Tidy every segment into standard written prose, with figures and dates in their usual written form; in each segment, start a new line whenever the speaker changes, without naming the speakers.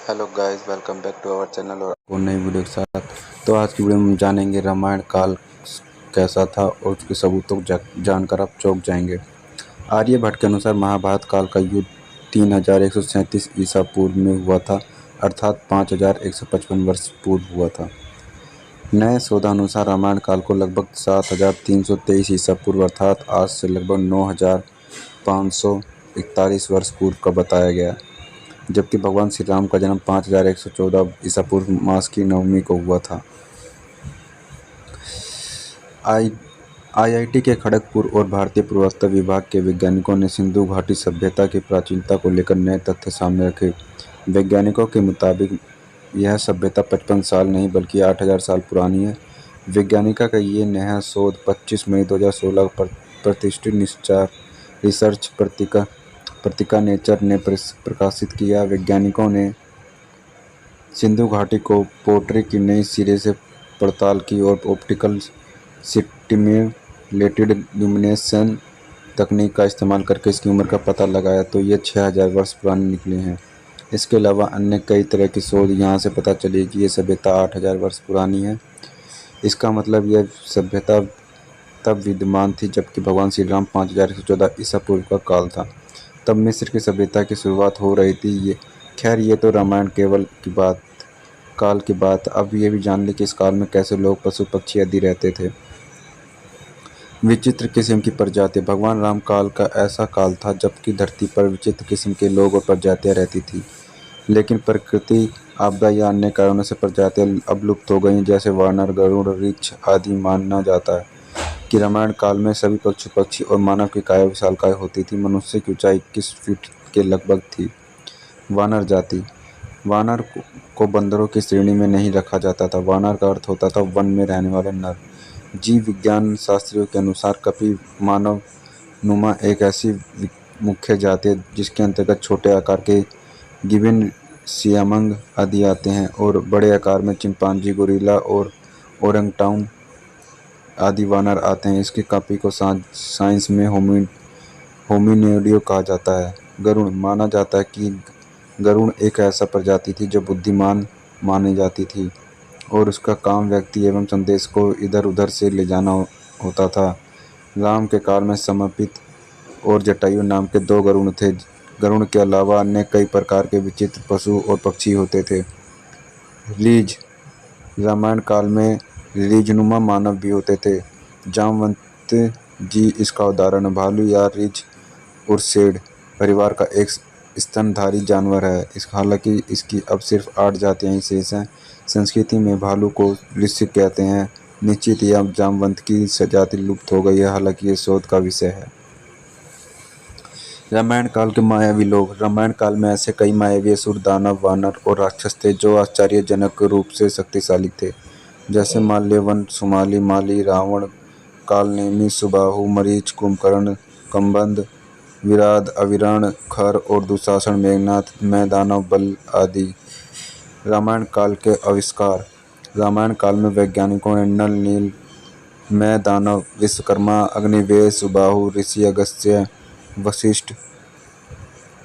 Hello guys, welcome back to our channel और नई video के साथ। तो आज की वीडियो में हम जानेंगे रामायण काल कैसा था और उसके सबूतों को जानकर आप चौंक जाएंगे। आर्यभट्ट के अनुसार महाभारत काल का युद्ध 3137 ईसा पूर्व में हुआ था, अर्थात 5155 वर्ष पूर्व हुआ था। नए शोधानुसार रामायण काल को लगभग 7323 ईसा पूर्व अर्थात आज से लगभग 9541 वर्ष पूर्व का बताया गया, जबकि भगवान श्री राम का जन्म 5114 ईसा पूर्व मास की नवमी को हुआ था। आईआईटी के खड़गपुर और भारतीय पुरातत्व विभाग के वैज्ञानिकों ने सिंधु घाटी सभ्यता की प्राचीनता को लेकर नए तथ्य सामने रखे। वैज्ञानिकों के मुताबिक यह सभ्यता 55 साल नहीं बल्कि 8000 साल पुरानी है। वैज्ञानिका का ये नया शोध 25 मई 2016 पर प्रतिष्ठित रिसर्च पत्रिका नेचर ने प्रकाशित किया। वैज्ञानिकों ने सिंधु घाटी को पोट्री की नई सिरे से पड़ताल की और ऑप्टिकल स्टिम्युलेटेड ल्यूमिनेशन तकनीक का इस्तेमाल करके इसकी उम्र का पता लगाया, तो ये 6000 वर्ष पुरानी निकली हैं। इसके अलावा अन्य कई तरह की शोध यहाँ से पता चली कि ये सभ्यता 8000 वर्ष पुरानी है। इसका मतलब यह सभ्यता तब विद्यमान थी जबकि भगवान श्री राम 5114 ईसा पूर्व का काल था। तब मिस्र की सभ्यता की शुरुआत हो रही थी। ये तो रामायण केवल काल की बात। अब ये भी जान ले कि इस काल में कैसे लोग, पशु पक्षी आदि रहते थे। विचित्र किस्म की प्रजातियां। भगवान राम काल का ऐसा काल था जबकि धरती पर विचित्र किस्म के लोग और प्रजातियां रहती थी, लेकिन प्रकृति आपदा या अन्य कारणों से प्रजातियां अब लुप्त हो गई, जैसे वानर, गरुड़, रीछ आदि। माना जाता है कि रामायण काल में सभी पशु पक्षी और मानव की काया विशालकाय होती थी। मनुष्य की ऊंचाई 21 फीट के लगभग थी। वानर जाति। वानर को बंदरों की श्रेणी में नहीं रखा जाता था। वानर का अर्थ होता था वन में रहने वाले नर। जीव विज्ञान शास्त्रियों के अनुसार कपि मानव नुमा एक ऐसी मुख्य जाति है जिसके अंतर्गत छोटे आकार के गिबन, सियामंग आदि आते हैं और बड़े आकार में चिंपांजी, गोरिल्ला और ओरंगटाउन आदि वानर आते हैं। इसके कपि को साइंस में होमिनिडियो कहा जाता है। गरुड़। माना जाता है कि गरुड़ एक ऐसा प्रजाति थी जो बुद्धिमान मानी जाती थी और उसका काम व्यक्ति एवं संदेश को इधर उधर से ले जाना होता था। राम के काल में समर्पित और जटायु नाम के 2 गरुड़ थे। गरुड़ के अलावा अन्य कई प्रकार के विचित्र पशु और पक्षी होते थे। रीछ। रामायण काल में रीछनुमा मानव भी होते थे। जामवंत जी इसका उदाहरण। भालू या रीछ उर्सेड परिवार का एक स्तनधारी जानवर है। हालांकि इसकी अब सिर्फ 8 जातियां ही शेष हैं। संस्कृति में भालू को वृश्चिक कहते हैं। निश्चित या जामवंत की जाति लुप्त हो गई है, हालांकि ये शोध का विषय है। रामायण काल के मायावी लोग। रामायण काल में ऐसे कई मायावी असुर, दानव, वानर और राक्षस थे जो आश्चर्यजनक रूप से शक्तिशाली थे, जैसे माल्यवन, सुमाली, माली, रावण, कालनेमी, सुबाहु, मरीच, कुंभकर्ण, कंबंद, विराध, अविरण, खर और दुशासन, मेघनाथ, मैदानव, बल आदि। रामायण काल के आविष्कार। रामायण काल में वैज्ञानिकों ने नल, नील, मैदानव, विश्वकर्मा, अग्निवेश, सुबाहु, ऋषि अगस्त्य, वशिष्ठ,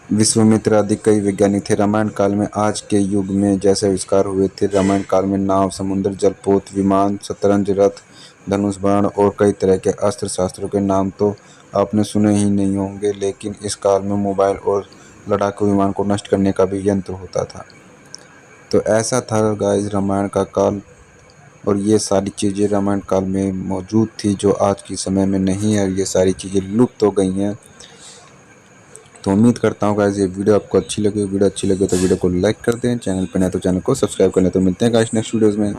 विश्वामित्र आदि कई वैज्ञानिक थे। रामायण काल में आज के युग में जैसे आविष्कार हुए थे, रामायण काल में नाव, समुद्र, जलपोत, विमान, शतरंज, रथ, धनुष, बाण और कई तरह के अस्त्र शस्त्रों के नाम तो आपने सुने ही नहीं होंगे, लेकिन इस काल में मोबाइल और लड़ाकू विमान को नष्ट करने का भी यंत्र होता था। तो ऐसा था गाइस रामायण का काल, और ये सारी चीज़ें रामायण काल में मौजूद थी जो आज के समय में नहीं है। ये सारी चीज़ें लुप्त हो गई हैं। तो उम्मीद करता हूँ गाइस ये वीडियो आपको अच्छी लगी। वीडियो अच्छी लगे तो वीडियो को लाइक कर दें, चैनल पर नए तो चैनल को सब्सक्राइब कर लें। तो मिलते हैं गाइस नेक्स्ट वीडियोज़ में।